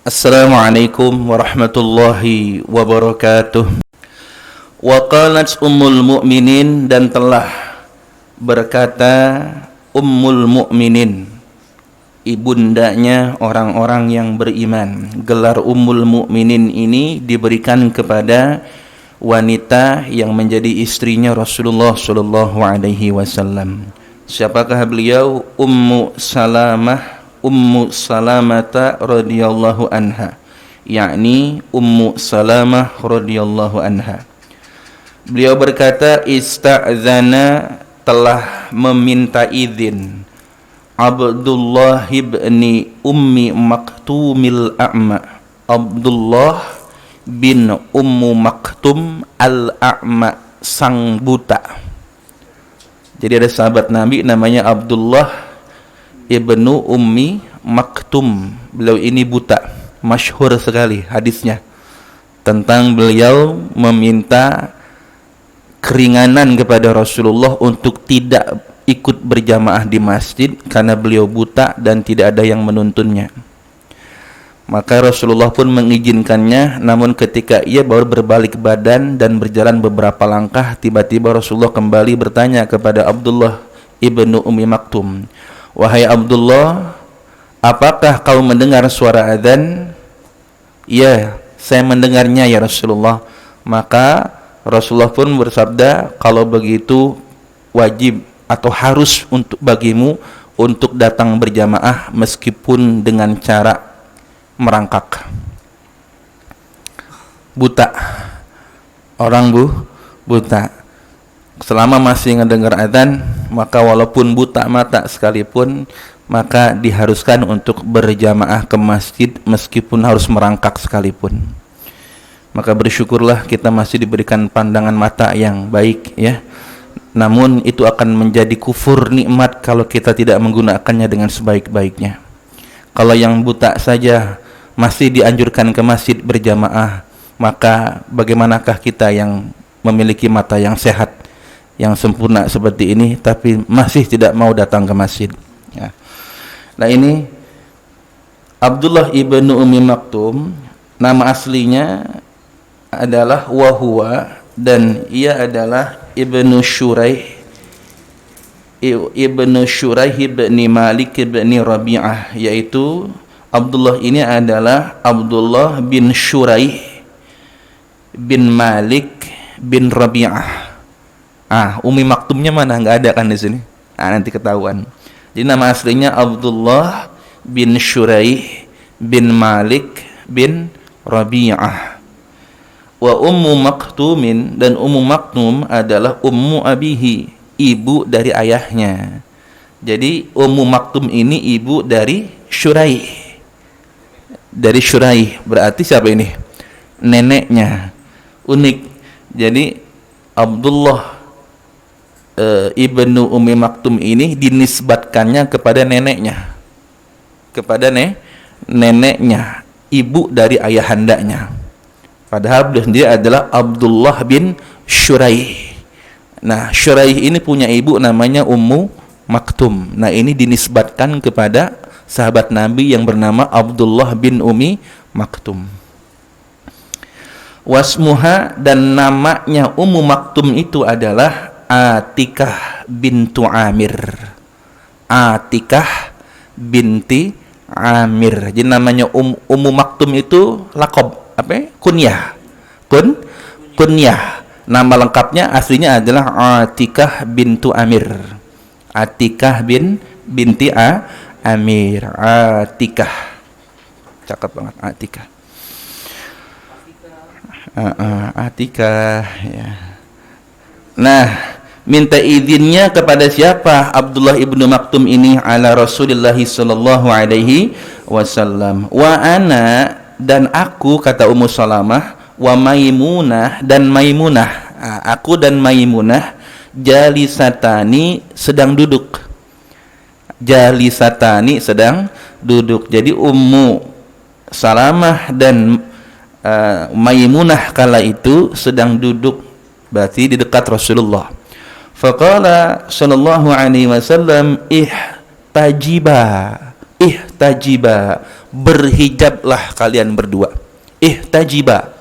Assalamualaikum warahmatullahi wabarakatuh. Wa qalat ummul mu'minin, dan telah berkata ummul mu'minin, ibundanya orang-orang yang beriman. Gelar ummul mu'minin ini diberikan kepada wanita yang menjadi istrinya Rasulullah sallallahu alaihi wasallam. Siapakah beliau? Ummu Salamata radhiyallahu anha, yakni Ummu Salamah radhiyallahu anha. Beliau berkata, ista'zana, telah meminta izin, Abdullah ibni Ummi Maktumil A'ma, Abdullah bin Ummu Maktum al-A'ma, sang buta. Jadi ada sahabat Nabi namanya Abdullah ibnu Ummi Maktum. Beliau ini buta. Masyhur sekali hadisnya tentang beliau meminta keringanan kepada Rasulullah untuk tidak ikut berjamaah di masjid karena beliau buta dan tidak ada yang menuntunnya. Maka Rasulullah pun mengizinkannya, namun ketika ia baru berbalik badan dan berjalan beberapa langkah, tiba-tiba Rasulullah kembali bertanya kepada Abdullah ibnu Ummi Maktum, wahai Abdullah, apakah kau mendengar suara azan? Ya, saya mendengarnya ya Rasulullah. Maka Rasulullah pun bersabda, kalau begitu wajib atau harus untuk bagimu untuk datang berjamaah meskipun dengan cara merangkak. Buta, orang buta. Selama masih ngedengar azan, maka walaupun buta mata sekalipun, maka diharuskan untuk berjamaah ke masjid meskipun harus merangkak sekalipun. Maka bersyukurlah kita masih diberikan pandangan mata yang baik, ya. Namun itu akan menjadi kufur nikmat kalau kita tidak menggunakannya dengan sebaik-baiknya. Kalau yang buta saja masih dianjurkan ke masjid berjamaah, maka bagaimanakah kita yang memiliki mata yang sehat, yang sempurna seperti ini, tapi masih tidak mau datang ke masjid, ya. Nah, ini Abdullah ibnu Ummi Maktum, nama aslinya adalah Wahwa, dan ia adalah ibnu Shuraih ibni Malik ibni Rabi'ah, yaitu Abdullah ini adalah Abdullah bin Shuraih bin Malik bin Rabi'ah. Ummi Maktumnya mana? Nggak ada kan di sini. Nanti ketahuan. Jadi nama aslinya Abdullah bin Shuraih bin Malik bin Rabi'ah. Wa Ummu Maktumin, dan Ummu Maktum adalah Ummu Abihi, ibu dari ayahnya. Jadi Ummu Maktum ini ibu dari Shuraih. Dari Shuraih berarti siapa ini? Neneknya. Unik. Jadi Abdullah ibnu Ummi Maktum ini dinisbatkannya kepada neneknya, kepada neneknya, ibu dari ayahandanya. Padahal beliau sendiri adalah Abdullah bin Shuraih. Nah, Shuraih ini punya ibu namanya Ummu Maktum. Nah, ini dinisbatkan kepada sahabat Nabi yang bernama Abdullah bin Ummi Maktum. Wasmuha, dan namanya Ummu Maktum itu adalah Atikah bintu Amir. Atikah binti Amir. Jadi namanya Ummu Maktum itu lakob, apa? Kunyah. Kunyah. Nama lengkapnya aslinya adalah Atikah bintu Amir. Atikah binti Amir. Atikah. Cakep banget Atikah. Atikah, ya. Nah, minta izinnya kepada siapa? Abdullah ibnu Maktum ini ala Rasulullah sallallahu alaihi wasallam. Wa ana, dan aku, kata Ummu Salamah, wa Maimunah, dan Maimunah, aku dan Maimunah, jalisatani, sedang duduk. Jalisatani, sedang duduk. Jadi Ummu Salamah dan Maimunah kala itu sedang duduk, berarti di dekat Rasulullah. Faqala sallallahu alaihi wasallam ihtajiba berhijablah kalian berdua. Ihtajiba,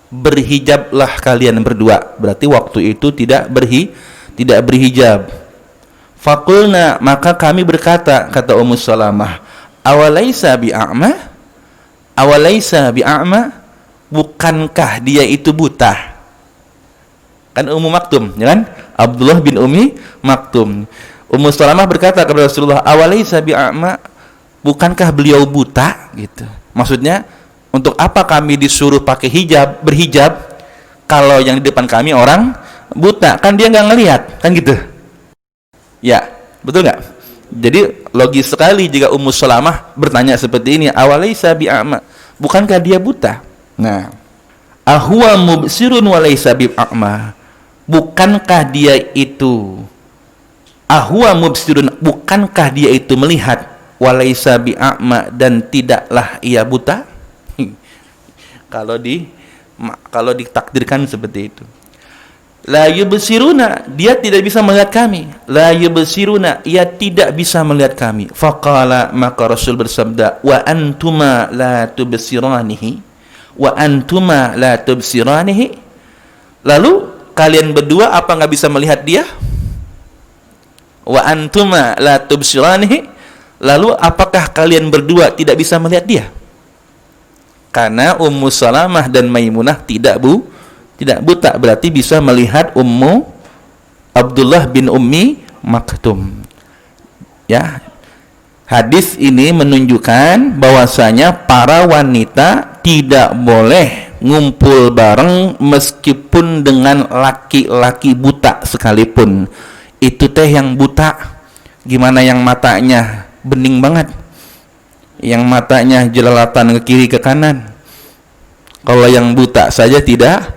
berhijablah kalian berdua. Berarti waktu itu tidak berhijab. Faqulna, maka kami berkata, kata Ummu Salamah, awalaisa bi'a'ma? Awalaisa bi'a'ma? Bukankah dia itu buta? Kan Ummu Maktum, ya kan? Abdullah bin Ummi Maktum. Ummu Salamah berkata kepada Rasulullah, awalaisa bi'a'ma? Bukankah beliau buta? Gitu. Maksudnya, untuk apa kami disuruh pakai hijab, berhijab, kalau yang di depan kami orang buta? Kan dia nggak ngelihat, kan gitu. Ya, betul nggak? Jadi logis sekali jika Ummu Salamah bertanya seperti ini, awalaisa bi'a'ma? Bukankah dia buta? Nah, ahwa mubsirun walaysa bi'a'ma? Bukankah dia itu ahwa mubsirun, bukankah dia itu melihat, walaysa bi'a'ma, dan tidaklah ia buta? Kalau ditakdirkan seperti itu. La yubsiruna, dia tidak bisa melihat kami. La yubsiruna, ia tidak bisa melihat kami. Faqala, maka Rasul bersabda, wa antuma la tubsiranihi, wa antuma la tubsiranihi. Lalu kalian berdua apa nggak bisa melihat dia? Wa antuma la tubsiranihi. Lalu apakah kalian berdua tidak bisa melihat dia? Karena Ummu Salamah dan Maimunah tidak buta, berarti bisa melihat Ummu Abdullah bin Ummi Maktum. Ya, hadis ini menunjukkan bahwasanya para wanita tidak boleh ngumpul bareng meskipun dengan laki-laki buta sekalipun. Itu teh yang buta. Gimana yang matanya bening banget, yang matanya jelalatan ke kiri ke kanan? Kalau yang buta saja tidak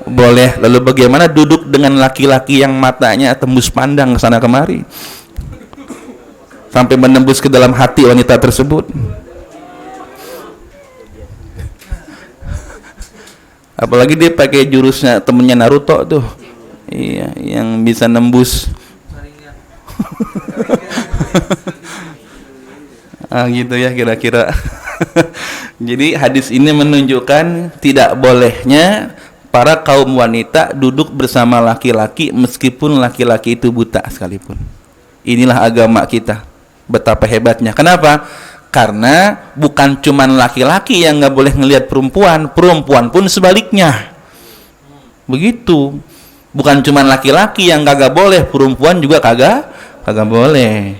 boleh. Lalu bagaimana duduk dengan laki-laki yang matanya tembus pandang ke sana kemari sampai menembus ke dalam hati wanita tersebut? Apalagi dia pakai jurusnya temennya Naruto tuh, iya, yang bisa nembus. Gitu ya kira-kira. Jadi hadis ini menunjukkan tidak bolehnya para kaum wanita duduk bersama laki-laki meskipun laki-laki itu buta sekalipun. Inilah agama kita, betapa hebatnya. Kenapa? Karena bukan cuman laki-laki yang nggak boleh ngelihat perempuan, perempuan pun sebaliknya. Begitu. Bukan cuman laki-laki yang kagak boleh, perempuan juga kagak boleh.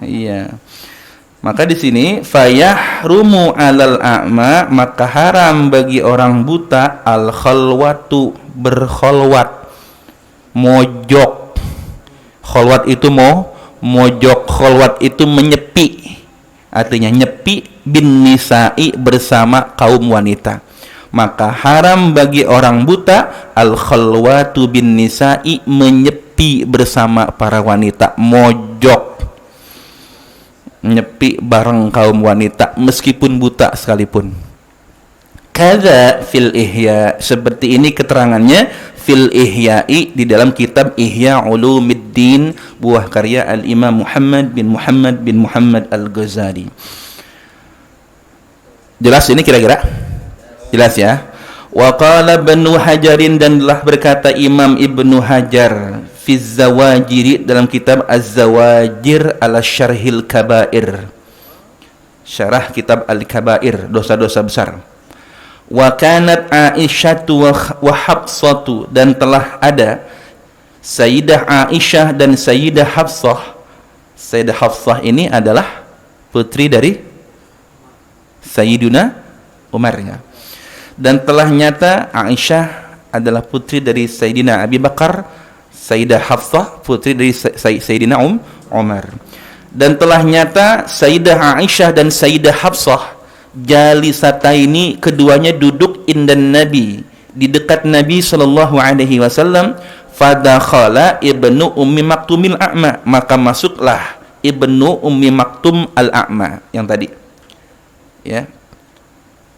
Iya. Maka di sini fayahrumu 'alal a'ma, maka haram bagi orang buta al khalwatu, berkholwat, mojok. Kholwat itu mojok, kholwat itu menyepi. Artinya nyepi bin nisa'i, bersama kaum wanita. Maka haram bagi orang buta al khalwatu bin nisa'i, menyepi bersama para wanita, mojok, nyepi bareng kaum wanita meskipun buta sekalipun. Kada fil ihya, seperti ini keterangannya fil ihya'i, di dalam kitab Ihya Ulumuddin, buah karya al-Imam Muhammad bin Muhammad al-Ghazali. Jelas ini kira-kira? Jelas ya? Wa qala Ibnu Hajarin, dan telah berkata Imam Ibnu Hajar fi Zawajiri, dalam kitab Az-Zawajir ala Syarhil Kabair, syarah kitab Al-Kabair, dosa-dosa besar. Wa kanat Aisyatu wa Hafsatu, dan telah ada Sayyidah Aisyah dan Sayyidah Hafsah. Sayyidah Hafsah ini adalah putri dari Sayyiduna Umar, ya. Dan telah nyata Aisyah adalah putri dari Sayyidina Abi Bakar, Sayyidah Hafsah putri dari Sayyidina Umar. Dan telah nyata Sayyidah Aisyah dan Sayyidah Hafsah jalisataini, keduanya duduk indan Nabi, di dekat Nabi sallallahu alaihi wasallam. Fadakhala Ibnu Ummi Maktumil A'ma, maka masuklah Ibnu Ummi Maktum al-A'ma yang tadi. Ya.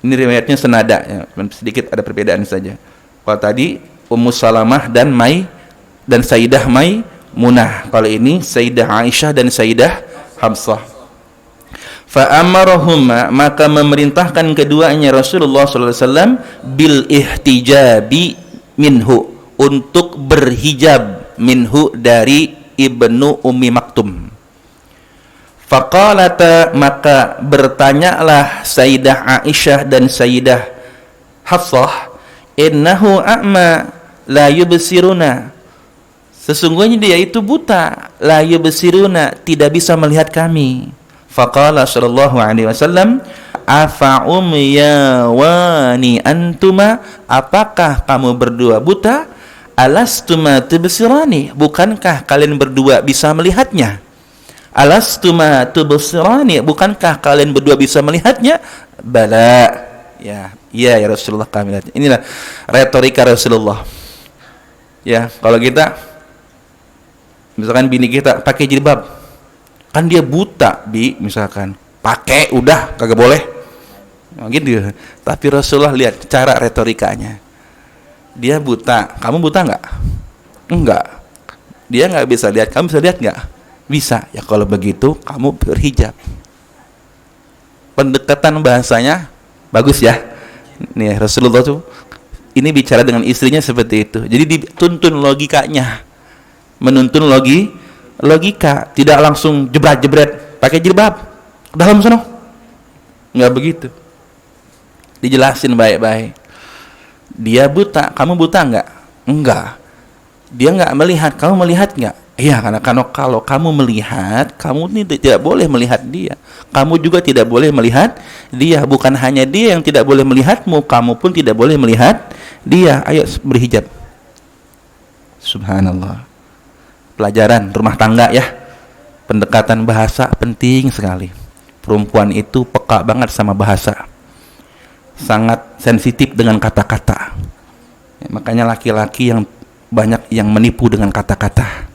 Ini riwayatnya senada, ya, sedikit ada perbedaan saja. Kalau tadi Ummu Salamah dan Sayyidah Maimunah, kalau ini Sayyidah Aisyah dan Sayyidah Hafsah. Fa amarahuma, maka memerintahkan keduanya Rasulullah sallallahu alaihi wasallam bil ihtijabi minhu, untuk berhijab, minhu dari Ibnu Ummi Maktum. Faqalata, maka bertanyalah Sayyidah Aisyah dan Sayyidah Hafsah, innahu a'ma la yubsiruna, sesungguhnya dia itu buta, la yubsiruna, tidak bisa melihat kami. Faqala sallallahu alaihi wasallam, afa umyawani antuma, apakah kamu berdua buta? Alastuma tubsirani, bukankah kalian berdua bisa melihatnya? Alastuma tubsirani, bukankah kalian berdua bisa melihatnya? Bala, ya, iya ya Rasulullah, kami lihat. Inilah retorika Rasulullah. Ya, kalau kita misalkan bini kita pakai jilbab, kan dia buta, Bi, misalkan pakai udah kagak boleh, nah, gitu. Tapi Rasulullah lihat cara retorikanya, dia buta, kamu buta nggak? Enggak. Dia nggak bisa lihat, kamu bisa lihat nggak? Bisa. Ya kalau begitu kamu berhijab. Pendekatan bahasanya bagus ya. Nih Rasulullah tuh ini bicara dengan istrinya seperti itu. Jadi dituntun logikanya, menuntun logika, tidak langsung jebret-jebret pakai jilbab ke dalam sana, nggak begitu. Dijelasin baik-baik. Dia buta, kamu buta nggak? Enggak. Dia nggak melihat, kamu melihat nggak? Iya, karena kalau kamu melihat, kamu ini tidak boleh melihat dia. Kamu juga tidak boleh melihat dia. Bukan hanya dia yang tidak boleh melihatmu, kamu pun tidak boleh melihat dia. Ayo berhijab. Subhanallah. Pelajaran rumah tangga ya. Pendekatan bahasa penting sekali. Perempuan itu peka banget sama bahasa. Sangat sensitif dengan kata-kata. Ya, makanya laki-laki yang banyak yang menipu dengan kata-kata.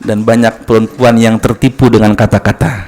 Dan banyak perempuan yang tertipu dengan kata-kata.